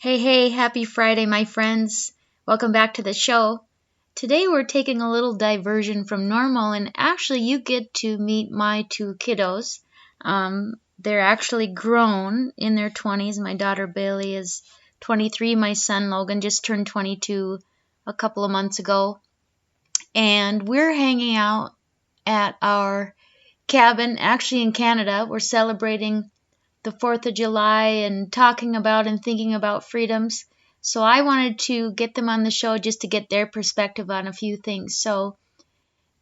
Hey, happy Friday, my friends. Welcome back to the show. Today we're taking a little diversion from normal, and actually, you get to meet my two kiddos. They're actually grown in their 20s. My daughter Bailey is 23. My son Logan just turned 22 a couple of months ago. And we're hanging out at our cabin, actually in Canada. We're celebrating the 4th of July and talking about and thinking about freedoms. So I wanted to get them on the show just to get their perspective on a few things. So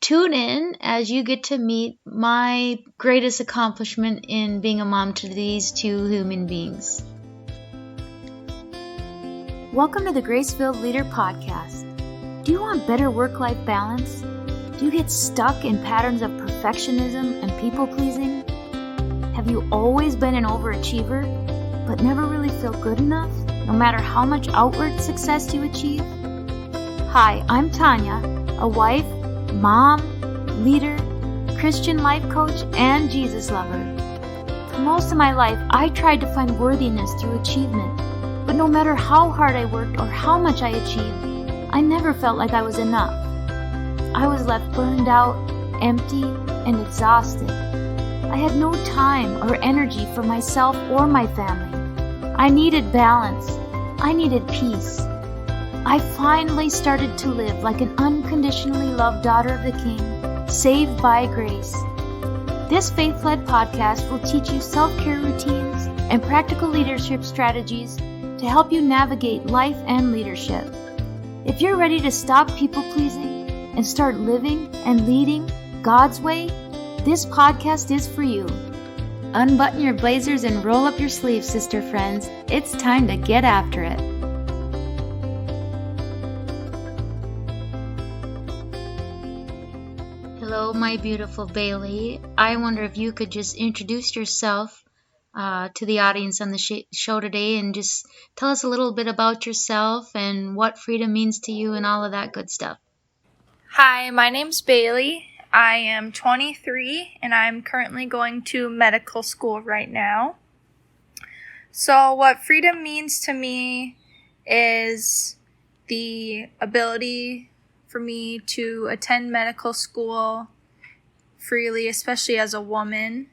tune in as you get to meet my greatest accomplishment in being a mom to these two human beings. Welcome to the Grace-Filled Leader Podcast. Do you want better work-life balance? Do you get stuck in patterns of perfectionism and people-pleasing? Have you always been an overachiever, but never really feel good enough, no matter how much outward success you achieve? Hi, I'm Tanya, a wife, mom, leader, Christian life coach, and Jesus lover. For most of my life, I tried to find worthiness through achievement, but no matter how hard I worked or how much I achieved, I never felt like I was enough. I was left burned out, empty, and exhausted. I had no time or energy for myself or my family. I needed balance. I needed peace. I finally started to live like an unconditionally loved daughter of the King, saved by grace. This faith-led podcast will teach you self-care routines and practical leadership strategies to help you navigate life and leadership. If you're ready to stop people-pleasing and start living and leading God's way, this podcast is for you. Unbutton your blazers and roll up your sleeves, sister friends. It's time to get after it. Hello, my beautiful Bailey. I wonder if you could just introduce yourself to the audience on the show today and just tell us a little bit about yourself and what freedom means to you and all of that good stuff. Hi, my name's Bailey. I am 23 and I'm currently going to medical school right now. So what freedom means to me is the ability for me to attend medical school freely, especially as a woman,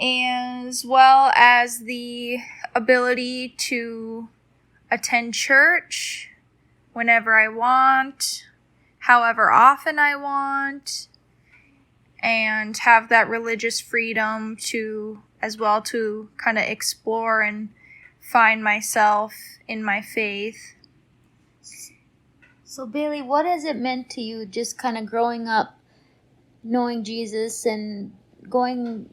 as well as the ability to attend church whenever I want, however often I want, and have that religious freedom to kind of explore and find myself in my faith. So Bailey, what has it meant to you just kind of growing up knowing Jesus and growing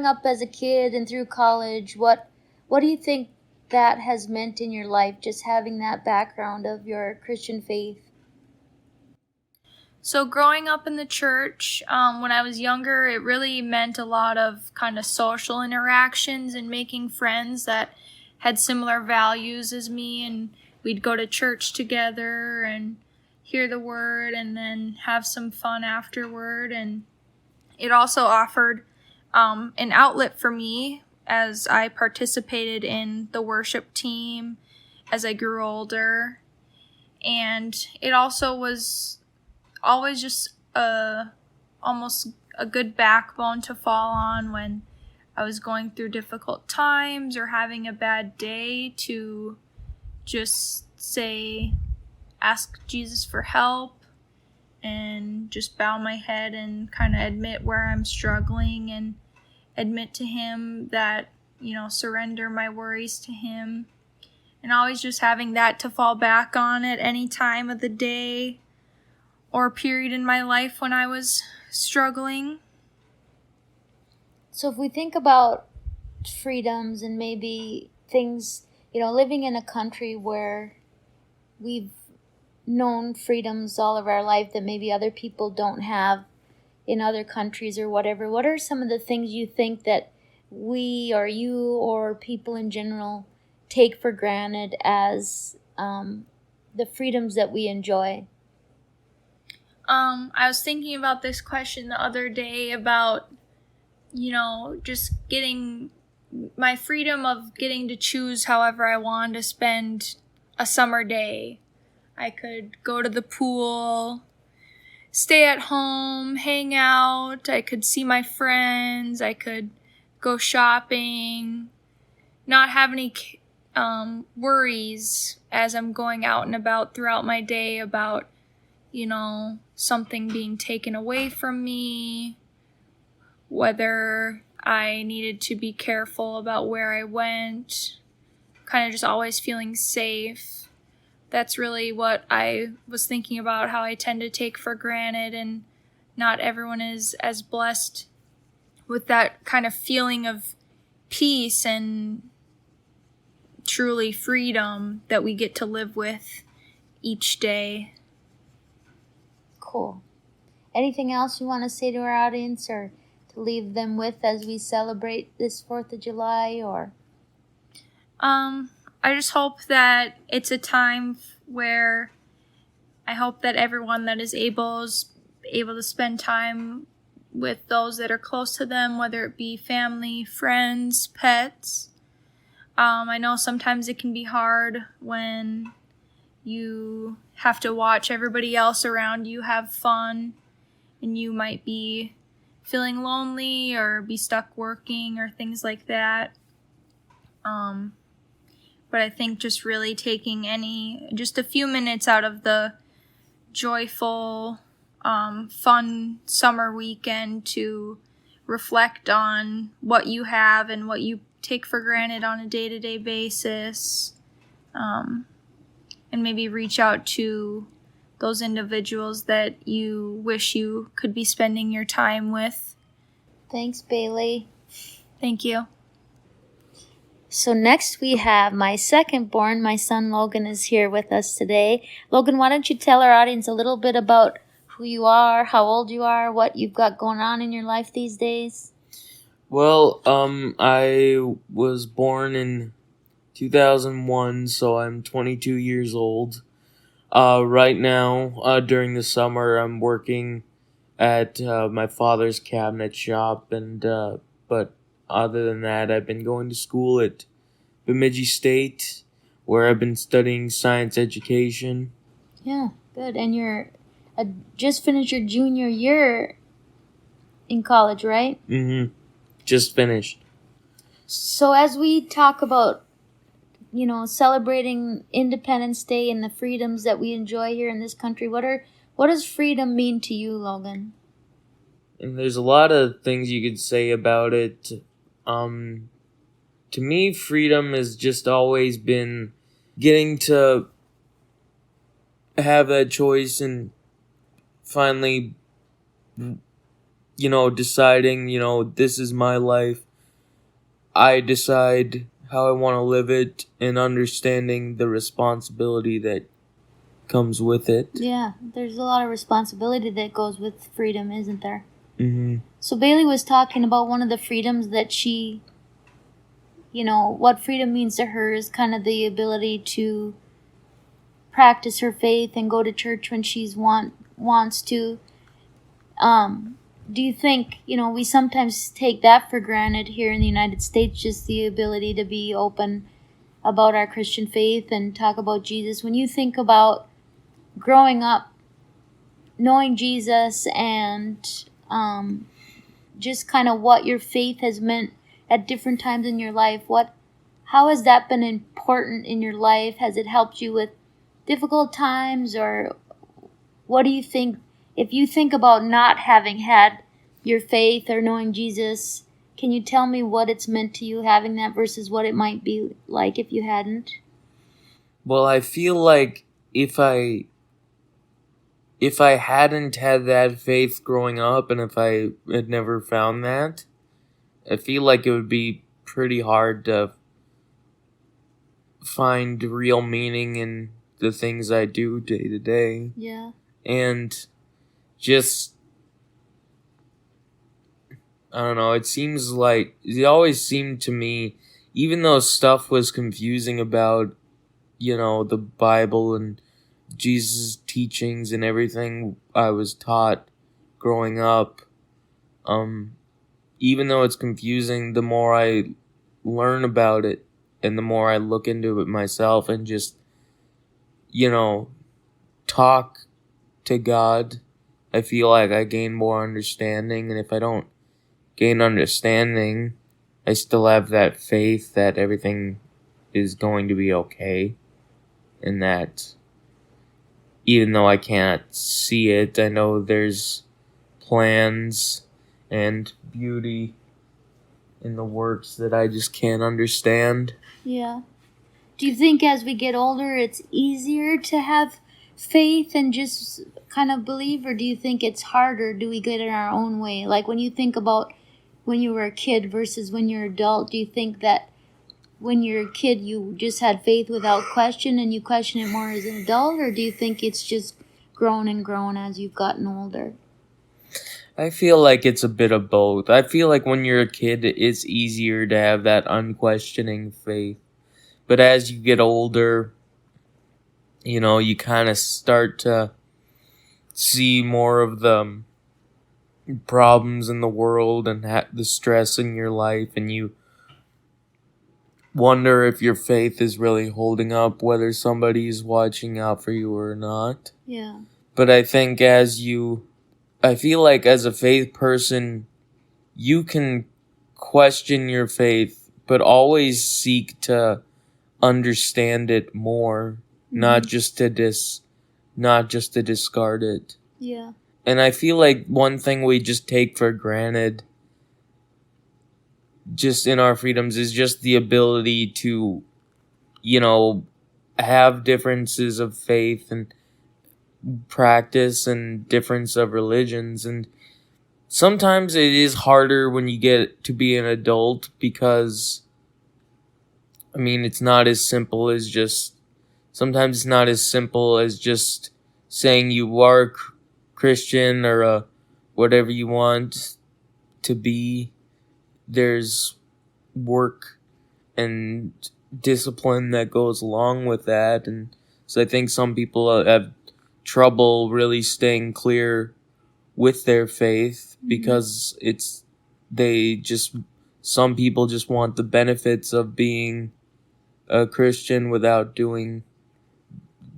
up as a kid and through college? What do you think that has meant in your life, just having that background of your Christian faith? So growing up in the church, when I was younger, it really meant a lot of kind of social interactions and making friends that had similar values as me, and we'd go to church together and hear the word and then have some fun afterward. And it also offered an outlet for me as I participated in the worship team as I grew older. And it also was always just almost a good backbone to fall on when I was going through difficult times or having a bad day, to just ask Jesus for help and just bow my head and kind of admit where I'm struggling and admit to Him that, surrender my worries to Him, and always just having that to fall back on at any time of the day or period in my life when I was struggling. So if we think about freedoms and maybe things, living in a country where we've known freedoms all of our life that maybe other people don't have in other countries or whatever, what are some of the things you think that we or you or people in general take for granted as the freedoms that we enjoy? I was thinking about this question the other day about, just getting my freedom of getting to choose however I wanted to spend a summer day. I could go to the pool, stay at home, hang out. I could see my friends. I could go shopping, not have any worries as I'm going out and about throughout my day about, something being taken away from me, whether I needed to be careful about where I went, kind of just always feeling safe. That's really what I was thinking about, how I tend to take for granted, and not everyone is as blessed with that kind of feeling of peace and truly freedom that we get to live with each day. Cool. Anything else you want to say to our audience or to leave them with as we celebrate this 4th of July, or? I just hope that it's a time where I hope that everyone that is able to spend time with those that are close to them, whether it be family, friends, pets. I know sometimes it can be hard when you have to watch everybody else around you have fun, and you might be feeling lonely or be stuck working or things like that. But I think just really taking just a few minutes out of the joyful, fun summer weekend to reflect on what you have and what you take for granted on a day-to-day basis, and maybe reach out to those individuals that you wish you could be spending your time with. Thanks, Bailey. Thank you. So next we have my second born. My son Logan is here with us today. Logan, why don't you tell our audience a little bit about who you are, how old you are, what you've got going on in your life these days? Well, I was born in 2001, so I'm 22 years old. Right now, during the summer, I'm working at my father's cabinet shop, but other than that, I've been going to school at Bemidji State, where I've been studying science education. Yeah, good. And you're just finished your junior year in college, right? Mm-hmm. Just finished. So as we talk about, celebrating Independence Day and the freedoms that we enjoy here in this country, what does freedom mean to you, Logan? And there's a lot of things you could say about it. To me, freedom has just always been getting to have that choice and finally, deciding, this is my life. I decide how I want to live it, and understanding the responsibility that comes with it. Yeah, there's a lot of responsibility that goes with freedom, isn't there? Mm-hmm. So Bailey was talking about one of the freedoms that she, what freedom means to her is kind of the ability to practice her faith and go to church when she's wants to. Do you think, we sometimes take that for granted here in the United States, just the ability to be open about our Christian faith and talk about Jesus? When you think about growing up, knowing Jesus, and just kind of what your faith has meant at different times in your life, how has that been important in your life? Has it helped you with difficult times, or what do you think? If you think about not having had your faith or knowing Jesus, can you tell me what it's meant to you having that versus what it might be like if you hadn't? Well, I feel like if I hadn't had that faith growing up, and if I had never found that, I feel like it would be pretty hard to find real meaning in the things I do day to day. Yeah. And just, I don't know, it always seemed to me, even though stuff was confusing about, the Bible and Jesus' teachings and everything I was taught growing up, even though it's confusing, the more I learn about it and the more I look into it myself and just, talk to God, I feel like I gain more understanding. And if I don't gain understanding, I still have that faith that everything is going to be okay. And that even though I can't see it, I know there's plans and beauty in the works that I just can't understand. Yeah. Do you think as we get older it's easier to have faith and just kind of believe, or do you think it's harder? Do we get in our own way? Like when you think about when you were a kid versus when you're an adult, do you think that when you're a kid you just had faith without question and you question it more as an adult, or do you think it's just grown and grown as you've gotten older? I feel like it's a bit of both. I feel like when you're a kid, it's easier to have that unquestioning faith. But as you get older, you kind of start to see more of the problems in the world and the stress in your life, and you wonder if your faith is really holding up, whether somebody's watching out for you or not. Yeah. But I think I feel like as a faith person, you can question your faith, but always seek to understand it more, not just to discard it. Yeah. And I feel like one thing we just take for granted just in our freedoms is just the ability to, have differences of faith and practice and difference of religions. And sometimes it is harder when you get to be an adult because, it's not as simple as sometimes it's not as simple as just saying you are Christian or whatever you want to be. There's work and discipline that goes along with that. And so I think some people have trouble really staying clear with their faith because some people just want the benefits of being a Christian without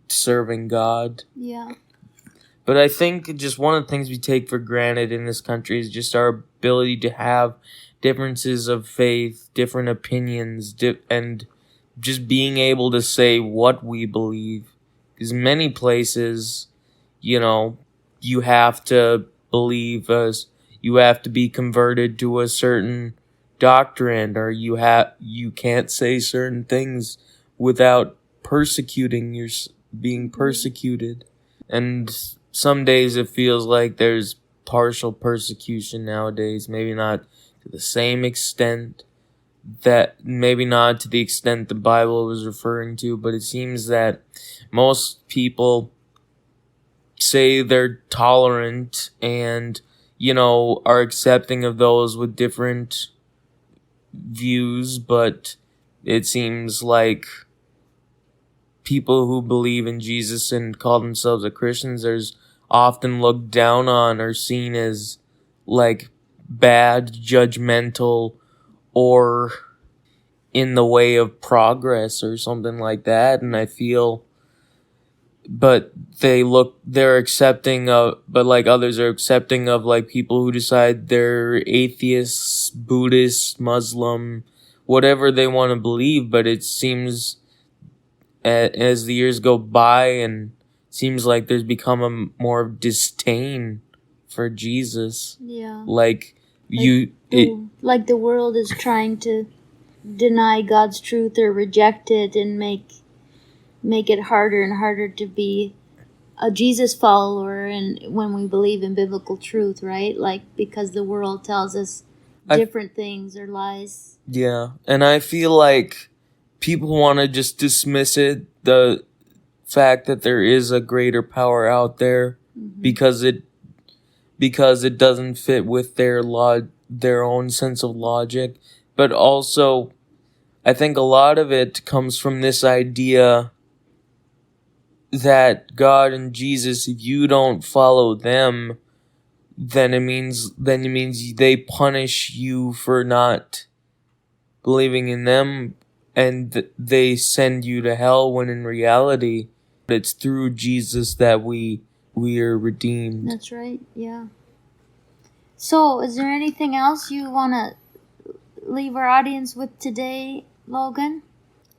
serving God. Yeah. But I think just one of the things we take for granted in this country is just our ability to have differences of faith, different opinions, and just being able to say what we believe. Because many places, you have to believe you have to be converted to a certain doctrine, or you can't say certain things without being persecuted. And some days it feels like there's partial persecution nowadays, maybe not to the same extent maybe not to the extent the Bible was referring to, but it seems that most people say they're tolerant and, are accepting of those with different views, but it seems like people who believe in Jesus and call themselves Christians are often looked down on or seen as like bad, judgmental, or in the way of progress or something like that. And I feel, but they're accepting of, but like others are accepting of like people who decide they're atheists, Buddhist, Muslim, whatever they want to believe. But it seems as the years go by, and seems like there's become a more disdain for Jesus. Yeah. Like the world is trying to deny God's truth or reject it and make it harder and harder to be a Jesus follower, and when we believe in biblical truth, right? Like, because the world tells us different things or lies. Yeah, and I feel like people want to just dismiss it, the fact that there is a greater power out there, because it doesn't fit with their own sense of logic. But also, I think a lot of it comes from this idea that God and Jesus, if you don't follow them, then it means they punish you for not believing in them, and they send you to hell, when in reality it's through Jesus that we are redeemed. That's right, yeah. So, is there anything else you want to leave our audience with today, Logan?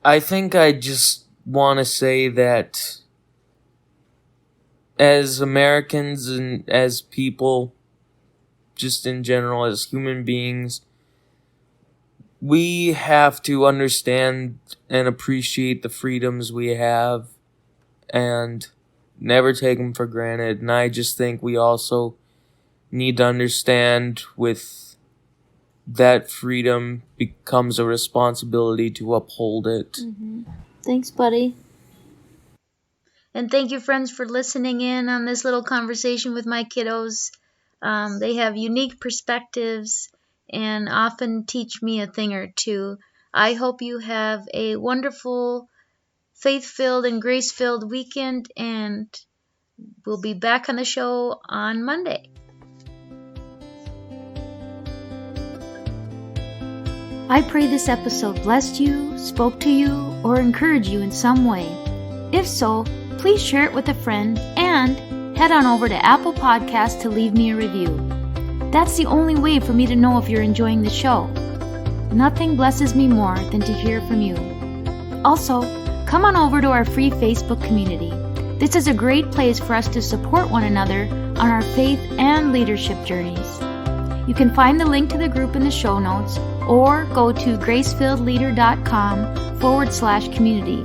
I think I just want to say that as Americans and as people, just in general, as human beings, we have to understand and appreciate the freedoms we have and never take them for granted. And I just think we also need to understand with that freedom becomes a responsibility to uphold it. Mm-hmm. Thanks, buddy. And thank you, friends, for listening in on this little conversation with my kiddos. They have unique perspectives and often teach me a thing or two. I hope you have a wonderful, faith-filled and grace-filled weekend, and we'll be back on the show on Monday. I pray this episode blessed you, spoke to you, or encouraged you in some way. If so, please share it with a friend and head on over to Apple Podcasts to leave me a review. That's the only way for me to know if you're enjoying the show. Nothing blesses me more than to hear from you. Also, come on over to our free Facebook community. This is a great place for us to support one another on our faith and leadership journeys. You can find the link to the group in the show notes or go to gracefilledleader.com/community.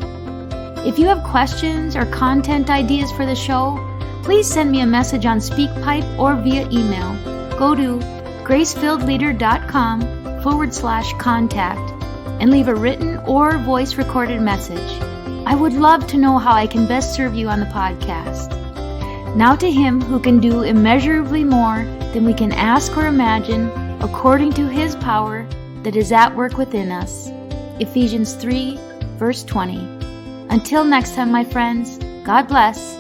If you have questions or content ideas for the show, please send me a message on SpeakPipe or via email. Go to gracefilledleader.com/contact and leave a written or voice recorded message. I would love to know how I can best serve you on the podcast. Now to Him who can do immeasurably more than we can ask or imagine, according to His power that is at work within us. Ephesians 3, verse 20. Until next time, my friends, God bless.